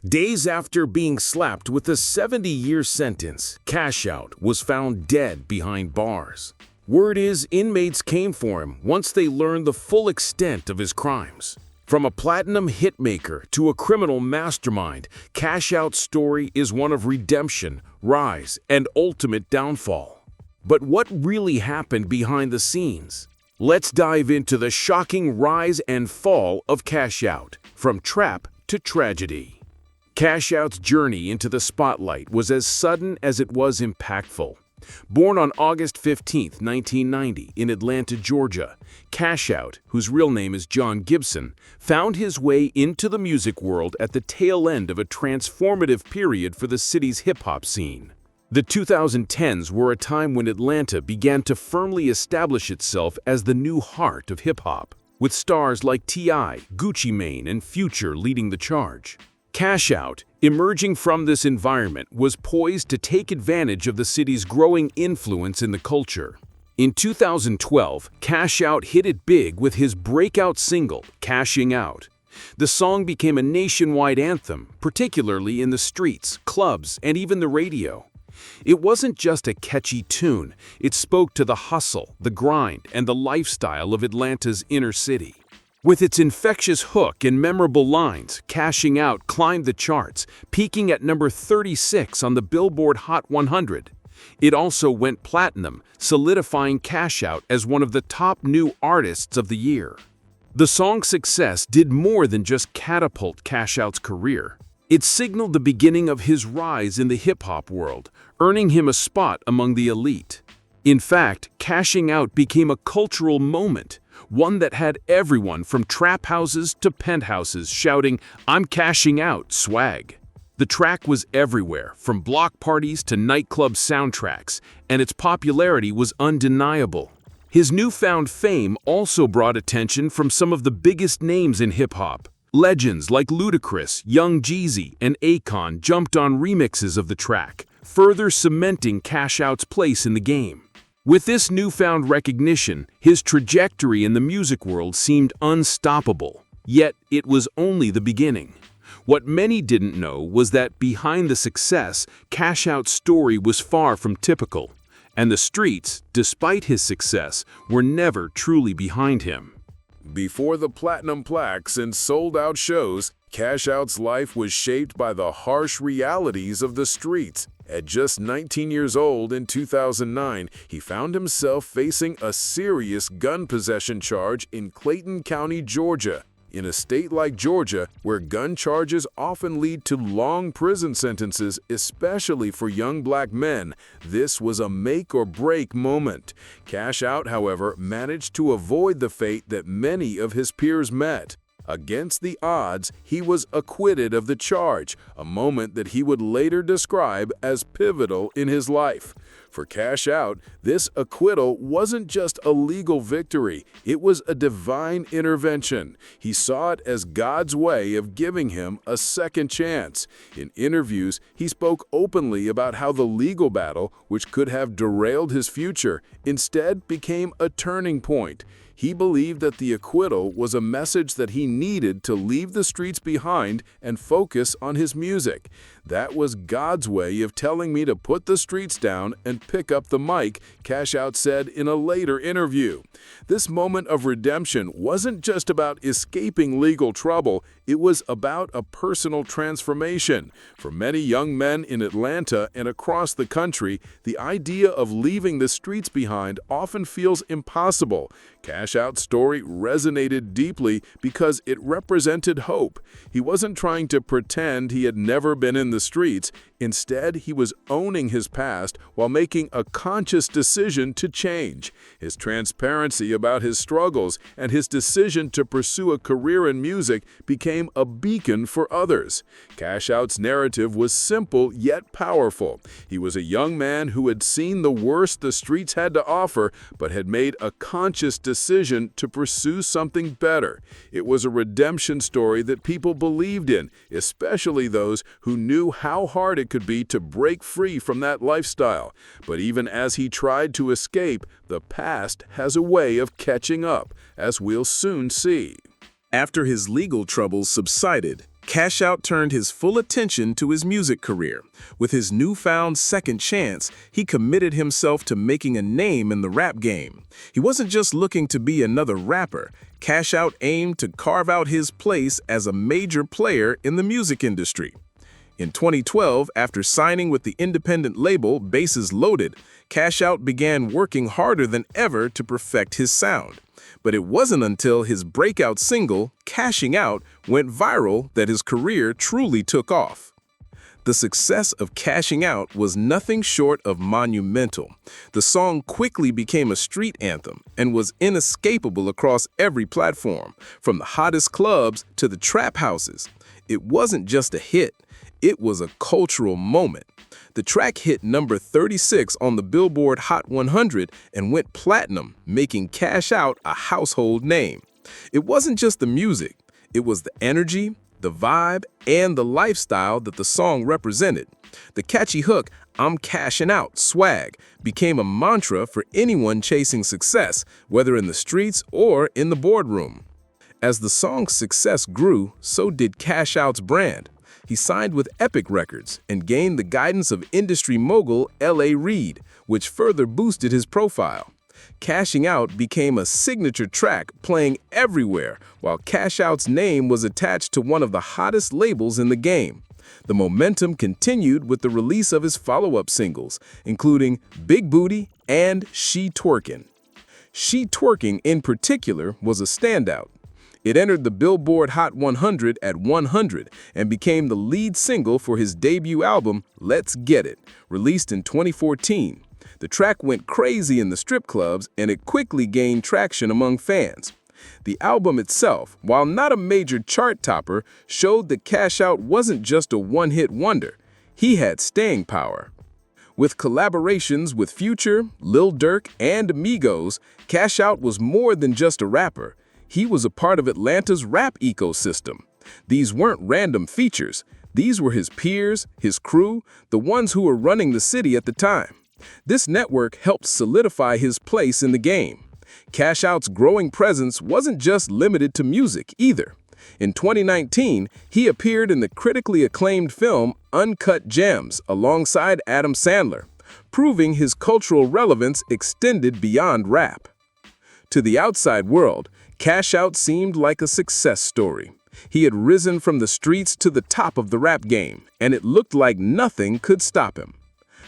Days after being slapped with a 70-year sentence, Cash Out was found dead behind bars. Word is inmates came for him once they learned the full extent of his crimes. From a platinum hitmaker to a criminal mastermind, Cash Out's story is one of redemption, rise, and ultimate downfall. But what really happened behind the scenes? Let's dive into the shocking rise and fall of Cash Out, from trap to tragedy. Cash Out's journey into the spotlight was as sudden as it was impactful. Born on August 15, 1990, in Atlanta, Georgia, Cash Out, whose real name is John Gibson, found his way into the music world at the tail end of a transformative period for the city's hip-hop scene. The 2010s were a time when Atlanta began to firmly establish itself as the new heart of hip-hop, with stars like T.I., Gucci Mane, and Future leading the charge. Cash Out, emerging from this environment, was poised to take advantage of the city's growing influence in the culture. In 2012, Cash Out hit it big with his breakout single, Cashing Out. The song became a nationwide anthem, particularly in the streets, clubs, and even the radio. It wasn't just a catchy tune, it spoke to the hustle, the grind, and the lifestyle of Atlanta's inner city. With its infectious hook and memorable lines, Cashing Out climbed the charts, peaking at number 36 on the Billboard Hot 100. It also went platinum, solidifying Cash Out as one of the top new artists of the year. The song's success did more than just catapult Cash Out's career. It signaled the beginning of his rise in the hip-hop world, earning him a spot among the elite. In fact, Cashing Out became a cultural moment, one that had everyone from trap houses to penthouses shouting, "I'm cashing out" swag. The track was everywhere, from block parties to nightclub soundtracks, and its popularity was undeniable. His newfound fame also brought attention from some of the biggest names in hip-hop. Legends like Ludacris, Young Jeezy, and Akon jumped on remixes of the track, further cementing Cash Out's place in the game. With this newfound recognition, his trajectory in the music world seemed unstoppable. Yet, it was only the beginning. What many didn't know was that behind the success, Cash Out's story was far from typical. And the streets, despite his success, were never truly behind him. Before the platinum plaques and sold-out shows, Cash Out's life was shaped by the harsh realities of the streets. At just 19 years old in 2009, he found himself facing a serious gun possession charge in Clayton County, Georgia. In a state like Georgia, where gun charges often lead to long prison sentences, especially for young black men, this was a make-or-break moment. Cash Out, however, managed to avoid the fate that many of his peers met. Against the odds, he was acquitted of the charge, a moment that he would later describe as pivotal in his life. For Cash Out, this acquittal wasn't just a legal victory, it was a divine intervention. He saw it as God's way of giving him a second chance. In interviews, he spoke openly about how the legal battle, which could have derailed his future, instead became a turning point. He believed that the acquittal was a message that he needed to leave the streets behind and focus on his music. "That was God's way of telling me to put the streets down and pick up the mic," Cash Out said in a later interview. This moment of redemption wasn't just about escaping legal trouble, it was about a personal transformation. For many young men in Atlanta and across the country, the idea of leaving the streets behind often feels impossible. Cash Out's story resonated deeply because it represented hope. He wasn't trying to pretend he had never been in the streets. Instead, he was owning his past while making a conscious decision to change. His transparency about his struggles and his decision to pursue a career in music became a beacon for others. Cash Out's narrative was simple yet powerful. He was a young man who had seen the worst the streets had to offer, but had made a conscious decision to pursue something better. It was a redemption story that people believed in, especially those who knew how hard it could be to break free from that lifestyle. But even as he tried to escape, the past has a way of catching up, as we'll soon see. After his legal troubles subsided, Cash Out turned his full attention to his music career. With his newfound second chance, he committed himself to making a name in the rap game. He wasn't just looking to be another rapper. Cash Out aimed to carve out his place as a major player in the music industry. In 2012, after signing with the independent label Bases Loaded, Cash Out began working harder than ever to perfect his sound. But it wasn't until his breakout single, Cashing Out, went viral that his career truly took off. The success of Cashing Out was nothing short of monumental. The song quickly became a street anthem and was inescapable across every platform, from the hottest clubs to the trap houses. It wasn't just a hit, it was a cultural moment. The track hit number 36 on the Billboard Hot 100 and went platinum, making Cash Out a household name. It wasn't just the music, it was the energy, the vibe, and the lifestyle that the song represented. The catchy hook, "I'm cashing out, swag," became a mantra for anyone chasing success, whether in the streets or in the boardroom. As the song's success grew, so did Cash Out's brand. He signed with Epic Records and gained the guidance of industry mogul L.A. Reid, which further boosted his profile. Cashing Out became a signature track playing everywhere, while Cash Out's name was attached to one of the hottest labels in the game. The momentum continued with the release of his follow-up singles, including Big Booty and She Twerkin'. She Twerking, in particular, was a standout. It entered the Billboard Hot 100 at 100 and became the lead single for his debut album, Let's Get It, released in 2014. The track went crazy in the strip clubs, and it quickly gained traction among fans. The album itself, while not a major chart topper, showed that Cash Out wasn't just a one-hit wonder. He had staying power. With collaborations with Future, Lil Durk, and Migos, Cash Out was more than just a rapper. He was a part of Atlanta's rap ecosystem. These weren't random features. These were his peers, his crew, the ones who were running the city at the time. This network helped solidify his place in the game. Cash Out's growing presence wasn't just limited to music either. In 2019, he appeared in the critically acclaimed film Uncut Gems alongside Adam Sandler, proving his cultural relevance extended beyond rap. To the outside world, Cash Out seemed like a success story. He had risen from the streets to the top of the rap game, and it looked like nothing could stop him.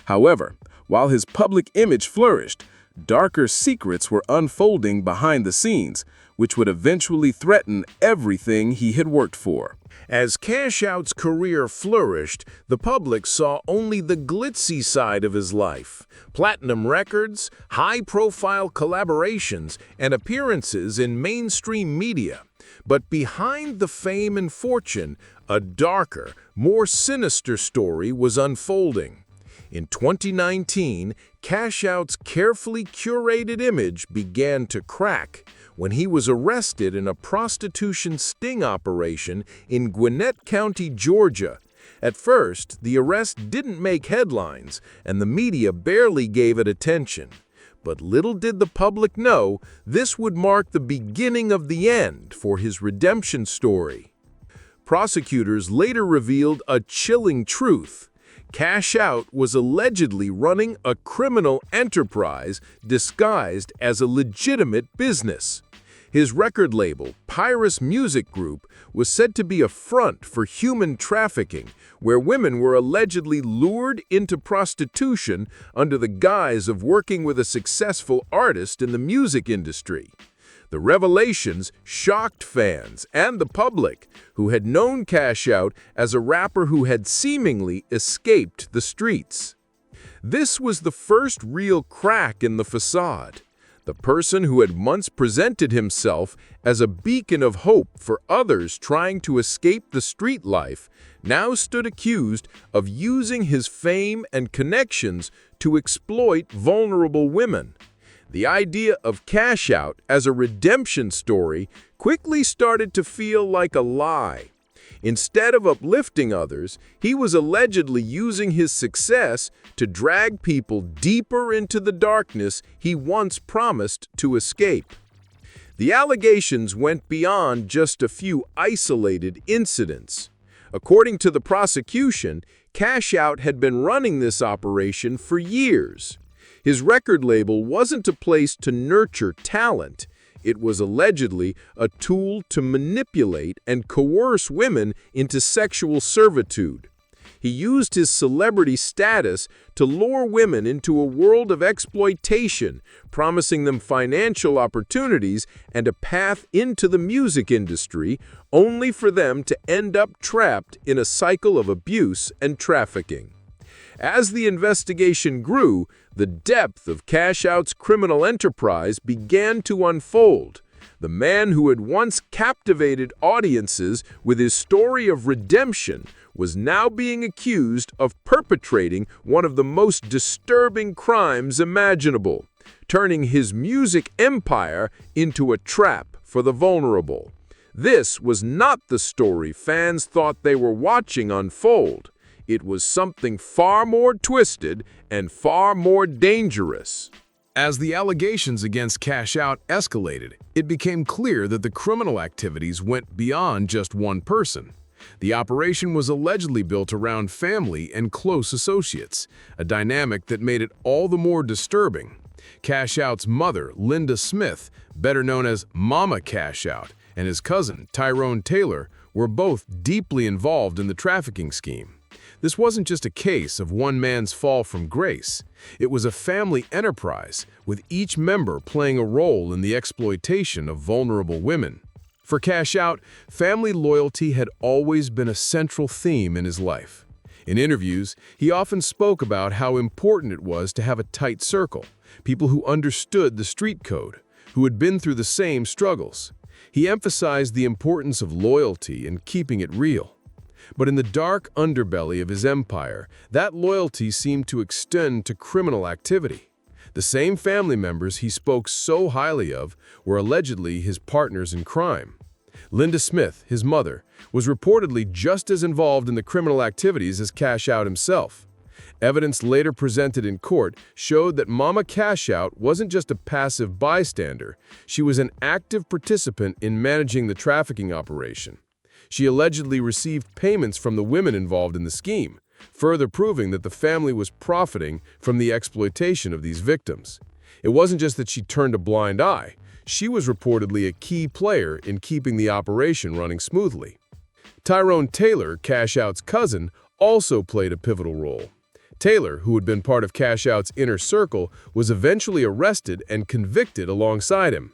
However, while his public image flourished, darker secrets were unfolding behind the scenes, which would eventually threaten everything he had worked for. As Cash Out's career flourished, the public saw only the glitzy side of his life. Platinum records, high-profile collaborations, and appearances in mainstream media. But behind the fame and fortune, a darker, more sinister story was unfolding. In 2019, Cash Out's carefully curated image began to crack when he was arrested in a prostitution sting operation in Gwinnett County, Georgia. At first, the arrest didn't make headlines, and the media barely gave it attention. But little did the public know this would mark the beginning of the end for his redemption story. Prosecutors later revealed a chilling truth. Cash Out was allegedly running a criminal enterprise disguised as a legitimate business. His record label, Pyrus Music Group, was said to be a front for human trafficking, where women were allegedly lured into prostitution under the guise of working with a successful artist in the music industry. The revelations shocked fans and the public, who had known Cash Out as a rapper who had seemingly escaped the streets. This was the first real crack in the facade. The person who had once presented himself as a beacon of hope for others trying to escape the street life now stood accused of using his fame and connections to exploit vulnerable women. The idea of Cash Out as a redemption story quickly started to feel like a lie. Instead of uplifting others, he was allegedly using his success to drag people deeper into the darkness he once promised to escape. The allegations went beyond just a few isolated incidents. According to the prosecution, Cash Out had been running this operation for years. His record label wasn't a place to nurture talent. It was allegedly a tool to manipulate and coerce women into sexual servitude. He used his celebrity status to lure women into a world of exploitation, promising them financial opportunities and a path into the music industry, only for them to end up trapped in a cycle of abuse and trafficking. As the investigation grew, the depth of Cash Out's criminal enterprise began to unfold. The man who had once captivated audiences with his story of redemption was now being accused of perpetrating one of the most disturbing crimes imaginable, turning his music empire into a trap for the vulnerable. This was not the story fans thought they were watching unfold. It was something far more twisted and far more dangerous. As the allegations against Cash Out escalated, it became clear that the criminal activities went beyond just one person. The operation was allegedly built around family and close associates, a dynamic that made it all the more disturbing. Cash Out's mother, Linda Smith, better known as Mama Cash Out, and his cousin, Tyrone Taylor, were both deeply involved in the trafficking scheme. This wasn't just a case of one man's fall from grace. It was a family enterprise, with each member playing a role in the exploitation of vulnerable women. For Cash Out, family loyalty had always been a central theme in his life. In interviews, he often spoke about how important it was to have a tight circle, people who understood the street code, who had been through the same struggles. He emphasized the importance of loyalty and keeping it real. But in the dark underbelly of his empire, that loyalty seemed to extend to criminal activity. The same family members he spoke so highly of were allegedly his partners in crime. Linda Smith, his mother, was reportedly just as involved in the criminal activities as Cash Out himself. Evidence later presented in court showed that Mama Cash Out wasn't just a passive bystander, she was an active participant in managing the trafficking operation. She allegedly received payments from the women involved in the scheme, further proving that the family was profiting from the exploitation of these victims. It wasn't just that she turned a blind eye, she was reportedly a key player in keeping the operation running smoothly. Tyrone Taylor, Cash Out's cousin, also played a pivotal role. Taylor, who had been part of Cash Out's inner circle, was eventually arrested and convicted alongside him.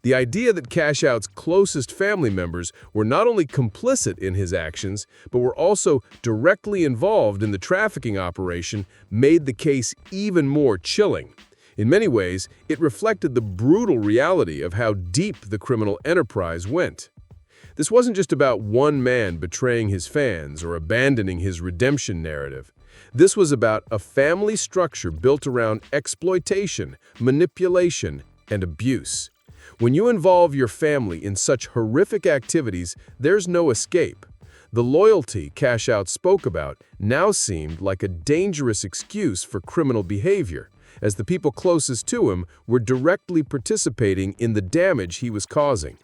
The idea that Cash Out's closest family members were not only complicit in his actions, but were also directly involved in the trafficking operation made the case even more chilling. In many ways, it reflected the brutal reality of how deep the criminal enterprise went. This wasn't just about one man betraying his fans or abandoning his redemption narrative. This was about a family structure built around exploitation, manipulation, and abuse. When you involve your family in such horrific activities, there's no escape. The loyalty Cash Out spoke about now seemed like a dangerous excuse for criminal behavior, as the people closest to him were directly participating in the damage he was causing.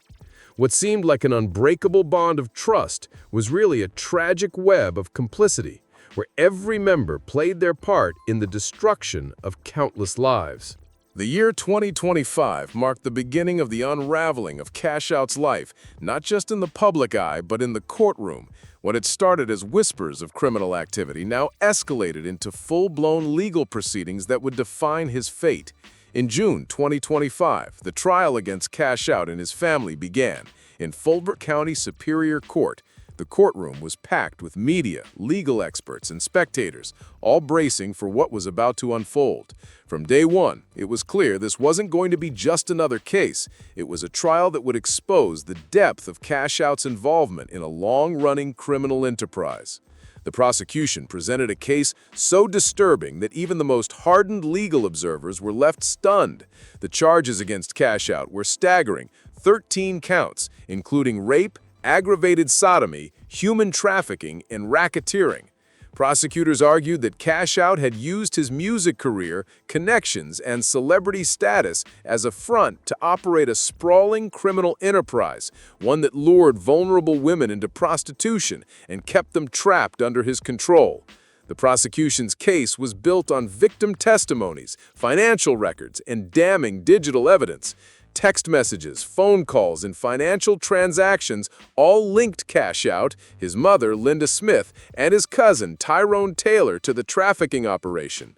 What seemed like an unbreakable bond of trust was really a tragic web of complicity, where every member played their part in the destruction of countless lives. The year 2025 marked the beginning of the unraveling of Cash Out's life, not just in the public eye, but in the courtroom. What had started as whispers of criminal activity now escalated into full-blown legal proceedings that would define his fate. In June 2025, the trial against Cash Out and his family began in Fulbert County Superior Court. The courtroom was packed with media, legal experts, and spectators, all bracing for what was about to unfold. From day one, it was clear this wasn't going to be just another case. It was a trial that would expose the depth of Cash Out's involvement in a long-running criminal enterprise. The prosecution presented a case so disturbing that even the most hardened legal observers were left stunned. The charges against Cash Out were staggering: 13 counts, including rape, aggravated sodomy, human trafficking, and racketeering. Prosecutors argued that Cash Out had used his music career, connections, and celebrity status as a front to operate a sprawling criminal enterprise, one that lured vulnerable women into prostitution and kept them trapped under his control. The prosecution's case was built on victim testimonies, financial records, and damning digital evidence. Text messages, phone calls, and financial transactions all linked Cash Out, his mother, Linda Smith, and his cousin, Tyrone Taylor, to the trafficking operation.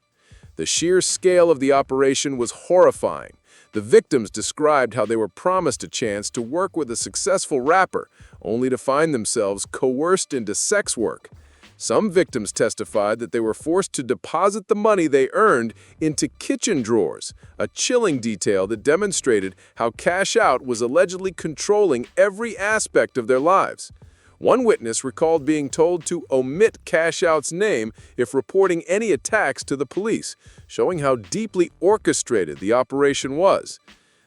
The sheer scale of the operation was horrifying. The victims described how they were promised a chance to work with a successful rapper, only to find themselves coerced into sex work. Some victims testified that they were forced to deposit the money they earned into kitchen drawers, a chilling detail that demonstrated how Cash Out was allegedly controlling every aspect of their lives. One witness recalled being told to omit Cash Out's name if reporting any attacks to the police, showing how deeply orchestrated the operation was.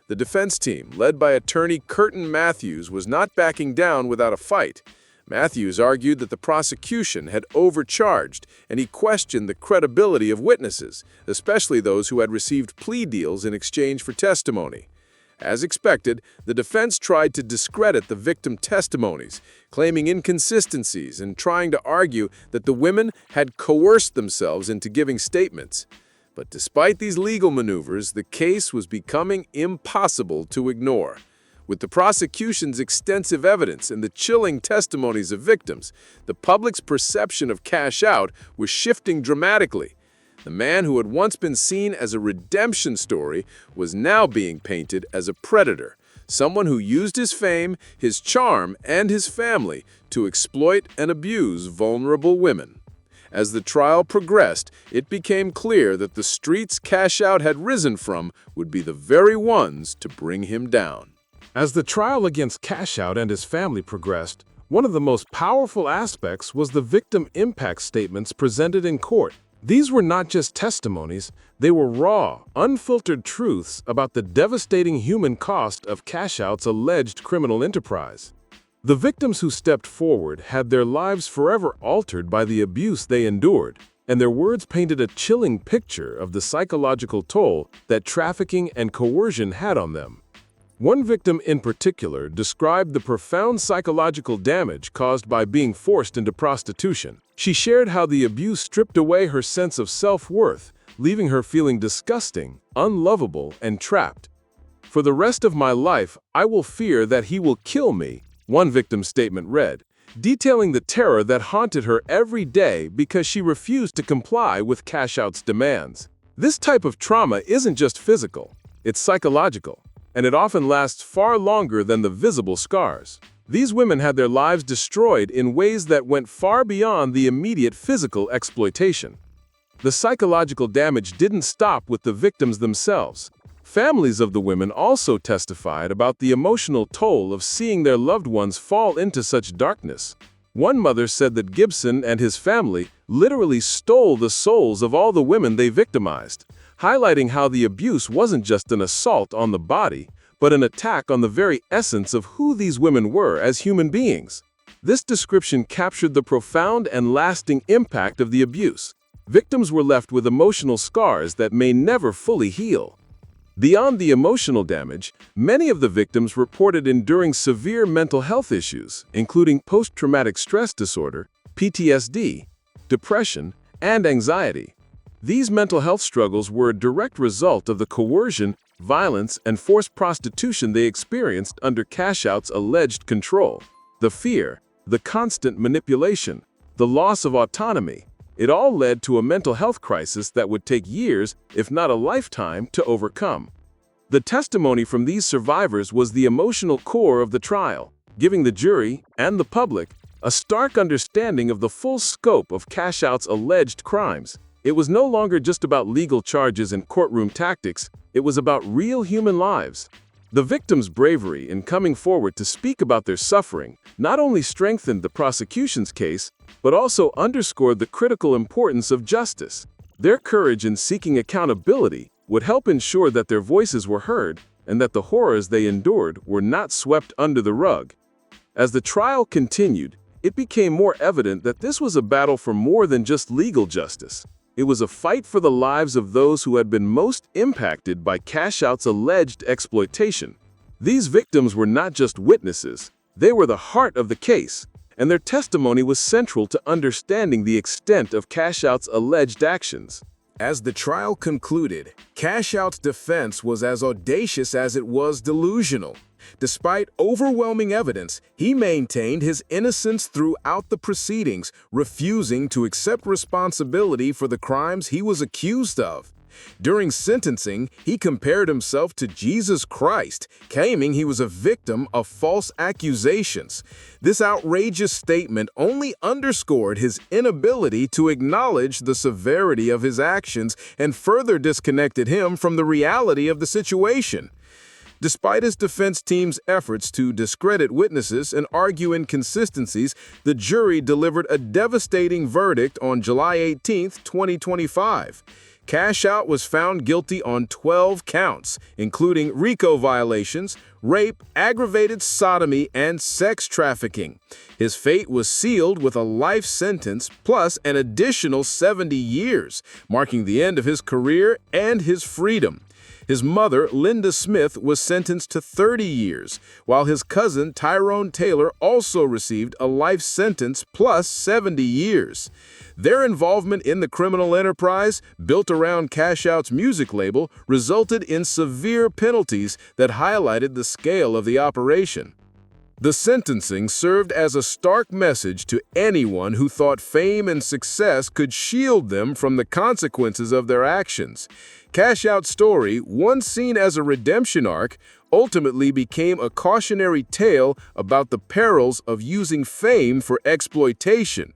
The defense team, led by attorney Curtin Matthews, was not backing down without a fight. Matthews argued that the prosecution had overcharged, and he questioned the credibility of witnesses, especially those who had received plea deals in exchange for testimony. As expected, the defense tried to discredit the victim testimonies, claiming inconsistencies and trying to argue that the women had coerced themselves into giving statements. But despite these legal maneuvers, the case was becoming impossible to ignore. With the prosecution's extensive evidence and the chilling testimonies of victims, the public's perception of Cash Out was shifting dramatically. The man who had once been seen as a redemption story was now being painted as a predator, someone who used his fame, his charm, and his family to exploit and abuse vulnerable women. As the trial progressed, it became clear that the streets Cash Out had risen from would be the very ones to bring him down. As the trial against Cash Out and his family progressed, one of the most powerful aspects was the victim impact statements presented in court. These were not just testimonies, they were raw, unfiltered truths about the devastating human cost of Cash Out's alleged criminal enterprise. The victims who stepped forward had their lives forever altered by the abuse they endured, and their words painted a chilling picture of the psychological toll that trafficking and coercion had on them. One victim in particular described the profound psychological damage caused by being forced into prostitution. She shared how the abuse stripped away her sense of self-worth, leaving her feeling disgusting, unlovable, and trapped. "For the rest of my life, I will fear that he will kill me," one victim's statement read, detailing the terror that haunted her every day because she refused to comply with Cash Out's demands. This type of trauma isn't just physical, it's psychological, and it often lasts far longer than the visible scars. These women had their lives destroyed in ways that went far beyond the immediate physical exploitation. The psychological damage didn't stop with the victims themselves. Families of the women also testified about the emotional toll of seeing their loved ones fall into such darkness. One mother said that Gibson and his family literally stole the souls of all the women they victimized, highlighting how the abuse wasn't just an assault on the body, but an attack on the very essence of who these women were as human beings. This description captured the profound and lasting impact of the abuse. Victims were left with emotional scars that may never fully heal. Beyond the emotional damage, many of the victims reported enduring severe mental health issues, including post-traumatic stress disorder, PTSD, depression, and anxiety. These mental health struggles were a direct result of the coercion, violence, and forced prostitution they experienced under Cash Out's alleged control. The fear, the constant manipulation, the loss of autonomy, it all led to a mental health crisis that would take years, if not a lifetime, to overcome. The testimony from these survivors was the emotional core of the trial, giving the jury and the public a stark understanding of the full scope of Cash Out's alleged crimes. It was no longer just about legal charges and courtroom tactics, it was about real human lives. The victims' bravery in coming forward to speak about their suffering not only strengthened the prosecution's case, but also underscored the critical importance of justice. Their courage in seeking accountability would help ensure that their voices were heard and that the horrors they endured were not swept under the rug. As the trial continued, it became more evident that this was a battle for more than just legal justice. It was a fight for the lives of those who had been most impacted by Cash Out's alleged exploitation. These victims were not just witnesses, they were the heart of the case, and their testimony was central to understanding the extent of Cash Out's alleged actions. As the trial concluded, Cash Out's defense was as audacious as it was delusional. Despite overwhelming evidence, he maintained his innocence throughout the proceedings, refusing to accept responsibility for the crimes he was accused of. During sentencing, he compared himself to Jesus Christ, claiming he was a victim of false accusations. This outrageous statement only underscored his inability to acknowledge the severity of his actions and further disconnected him from the reality of the situation. Despite his defense team's efforts to discredit witnesses and argue inconsistencies, the jury delivered a devastating verdict on July 18, 2025. Cash Out was found guilty on 12 counts, including RICO violations, rape, aggravated sodomy, and sex trafficking. His fate was sealed with a life sentence plus an additional 70 years, marking the end of his career and his freedom. His mother, Linda Smith, was sentenced to 30 years, while his cousin, Tyrone Taylor, also received a life sentence plus 70 years. Their involvement in the criminal enterprise, built around Cash Out's music label, resulted in severe penalties that highlighted the scale of the operation. The sentencing served as a stark message to anyone who thought fame and success could shield them from the consequences of their actions. Cash Out's story, once seen as a redemption arc, ultimately became a cautionary tale about the perils of using fame for exploitation.